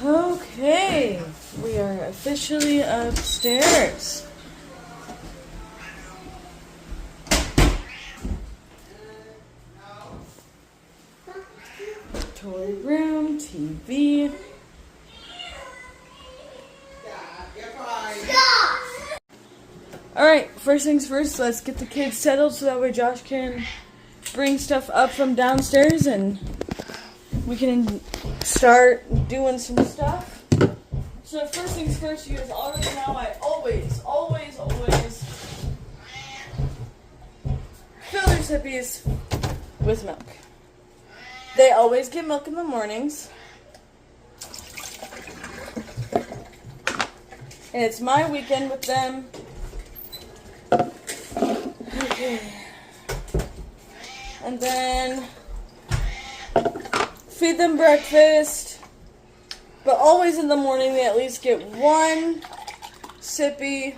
Okay, we are officially upstairs. Toy room, TV. Alright, first things first, let's get the kids settled so that way Josh can bring stuff up from downstairs and we can start doing some stuff. So first things first, you guys already know I always fill their sippies with milk. They always get milk in the mornings. And it's my weekend with them. Okay. And then feed them breakfast. But always in the morning they at least get one sippy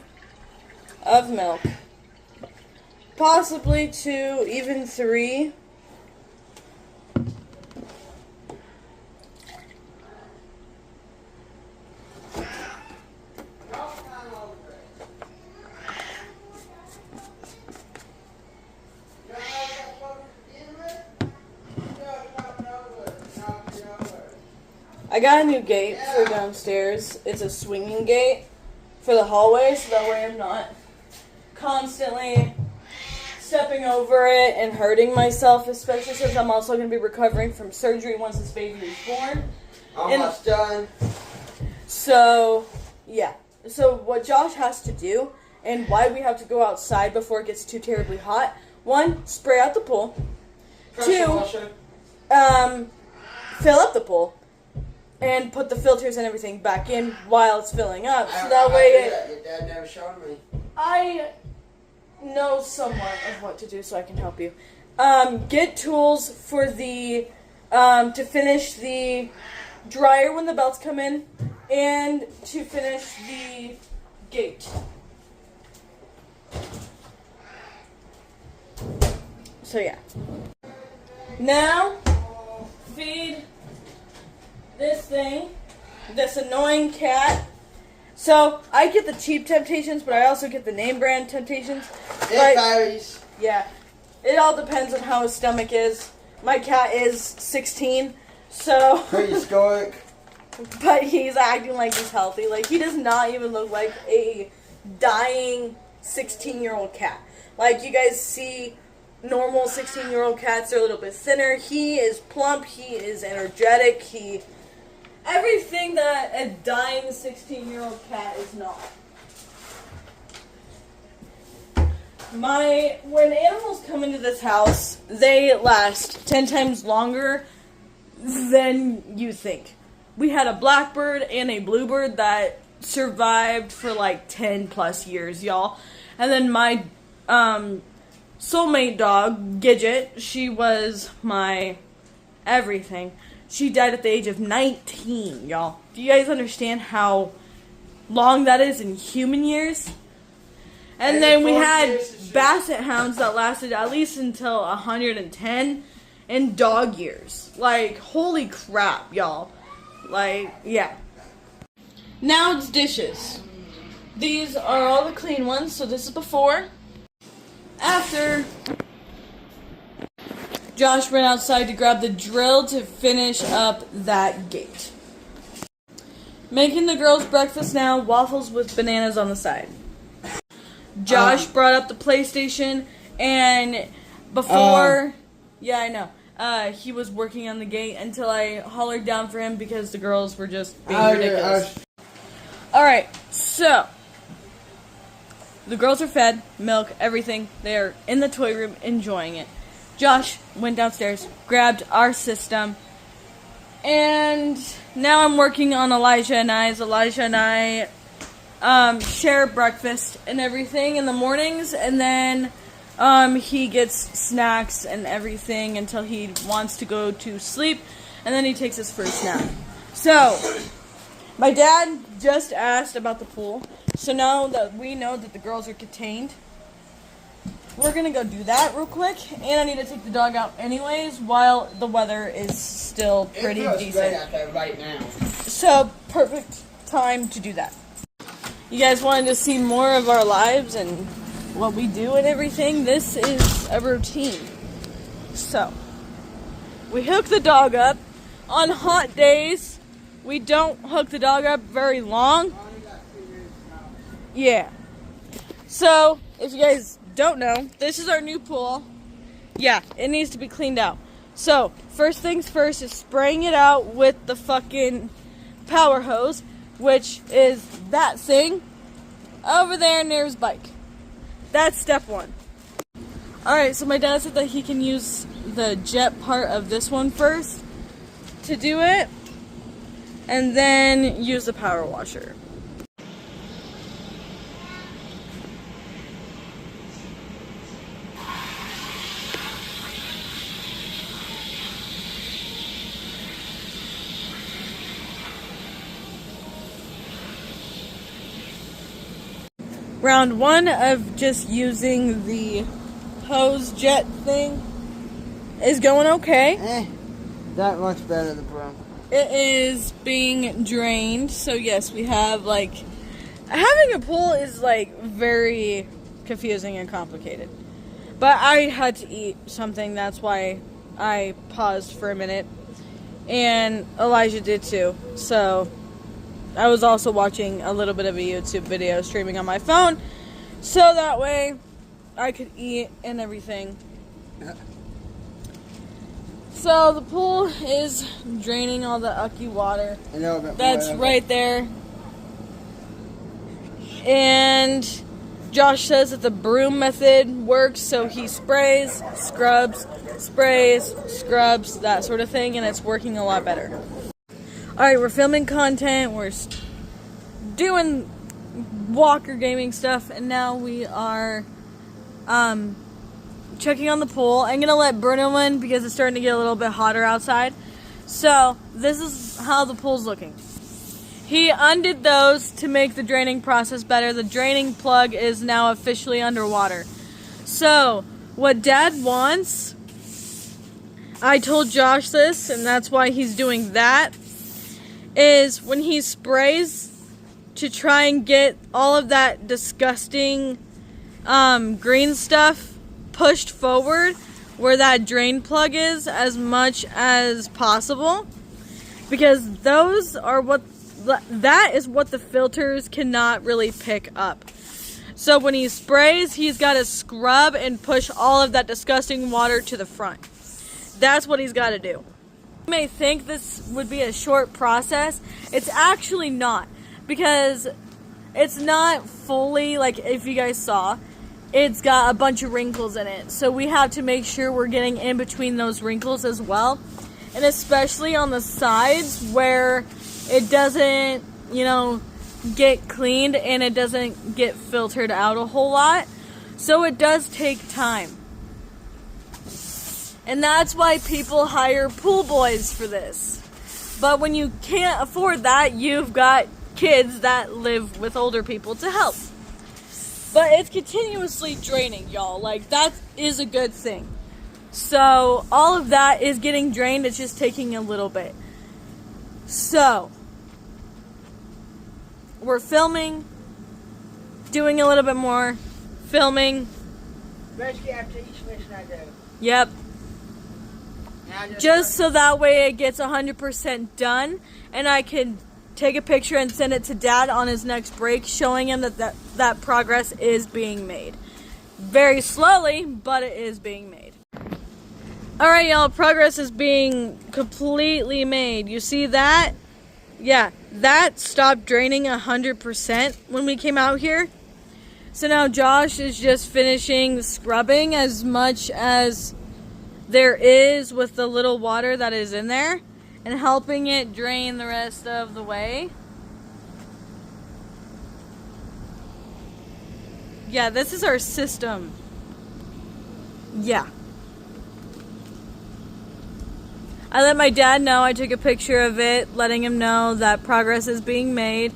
of milk. Possibly two, even three. I got a new gate for downstairs. It's a swinging gate for the hallway, so that way I'm not constantly stepping over it and hurting myself, especially since I'm also going to be recovering from surgery once this baby is born. Almost done. So, yeah. So what Josh has to do, and why we have to go outside before it gets too terribly hot, one, spray out the pool. Two, fill up the pool. And put the filters and everything back in while it's filling up. So that way Your dad never showed me. I know somewhat of what to do so I can help you. Get tools for the, to finish the dryer when the belts come in. And to finish the gate. So yeah. Now, feed this thing, this annoying cat. So I get the cheap Temptations, but I also get the name brand Temptations. Yeah, it all depends on how his stomach is. My cat is 16, so prehistoric. But he's acting like he's healthy. Like, he does not even look like a dying 16-year-old cat. Like, you guys see normal 16-year-old cats, they're a little bit thinner. He is plump, he is energetic, everything that a dying 16-year-old cat is not. When animals come into this house, they last 10 times longer than you think. We had a blackbird and a bluebird that survived for like 10 plus years, y'all. And then my soulmate dog, Gidget, she was my everything. She died at the age of 19, y'all. Do you guys understand how long that is in human years? And then we had basset hounds that lasted at least until 110 in dog years. Like, holy crap, y'all. Like, yeah. Now it's dishes. These are all the clean ones, so this is before. After, Josh ran outside to grab the drill to finish up that gate. Making the girls breakfast now, waffles with bananas on the side. Josh brought up the PlayStation, and before, yeah, I know, he was working on the gate until I hollered down for him because the girls were just being ridiculous. Alright, so, the girls are fed, milk, everything. They're in the toy room enjoying it. Josh went downstairs, grabbed our system, and now I'm working on Elijah and I's. Elijah and I share breakfast and everything in the mornings, and then he gets snacks and everything until he wants to go to sleep, and then he takes his first nap. So, my dad just asked about the pool, so now that we know that the girls are contained, we're gonna go do that real quick, and I need to take the dog out anyways while the weather is still pretty It feels decent. great out there right now. So, perfect time to do that. You guys wanted to see more of our lives and what we do and everything? This is a routine. So, we hook the dog up. On hot days, we don't hook the dog up very long. Yeah. So, if you guys don't know, this is our new pool. Yeah, it needs to be cleaned out. So, first things first is spraying it out with the fucking power hose, which is that thing over there near his bike. That's step one. Alright, so my dad said that he can use the jet part of this one first to do it, and then use the power washer. Round one of just using the hose jet thing is going okay. That much better than bro. It is being drained, so yes, we have like having a pool is like very confusing and complicated. But I had to eat something, that's why I paused for a minute, and Elijah did too. So I was also watching a little bit of a YouTube video streaming on my phone, so that way I could eat and everything. So the pool is draining all the ucky water. That's right there. And Josh says that the broom method works, so he sprays, scrubs, that sort of thing, and it's working a lot better. Alright, we're filming content, we're doing Walker gaming stuff, and now we are checking on the pool. I'm gonna let Bruno in because it's starting to get a little bit hotter outside. So this is how the pool's looking. He undid those to make the draining process better. The draining plug is now officially underwater. So what Dad wants, I told Josh this, and that's why he's doing that, is when he sprays to try and get all of that disgusting green stuff pushed forward where that drain plug is as much as possible, because those are that is what the filters cannot really pick up. So when he sprays, he's got to scrub and push all of that disgusting water to the front. That's what he's got to do. You may think this would be a short process. It's actually not, because it's not fully, like if you guys saw, it's got a bunch of wrinkles in it. So we have to make sure we're getting in between those wrinkles as well. And especially on the sides where it doesn't, get cleaned and it doesn't get filtered out a whole lot. So it does take time. And that's why people hire pool boys for this. But when you can't afford that, you've got kids that live with older people to help. But it's continuously draining, y'all. Like, that is a good thing. So, all of that is getting drained. It's just taking a little bit. So, we're filming, doing a little bit more, filming. Basically, after each mission I do. Yep. Just so that way it gets 100% done, and I can take a picture and send it to Dad on his next break, showing him that progress is being made. Very slowly, but it is being made. Alright, y'all, progress is being completely made. You see that? Yeah, that stopped draining 100% when we came out here. So now Josh is just finishing scrubbing as much as there is with the little water that is in there, and helping it drain the rest of the way. Yeah, this is our system. Yeah. I let my dad know. I took a picture of it, letting him know that progress is being made.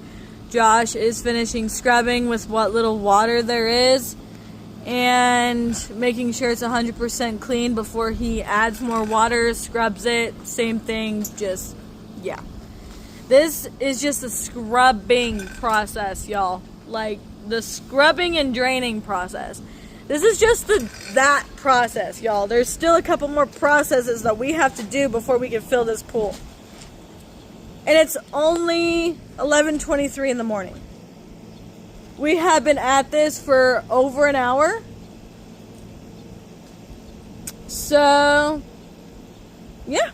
Josh is finishing scrubbing with what little water there is. and making sure it's 100% clean before he adds more water, scrubs it, same thing, just, yeah. This is just a scrubbing process, y'all. Like, the scrubbing and draining process. This is just that process, y'all. There's still a couple more processes that we have to do before we can fill this pool. And it's only 11:23 in the morning. We have been at this for over an hour. So, yeah.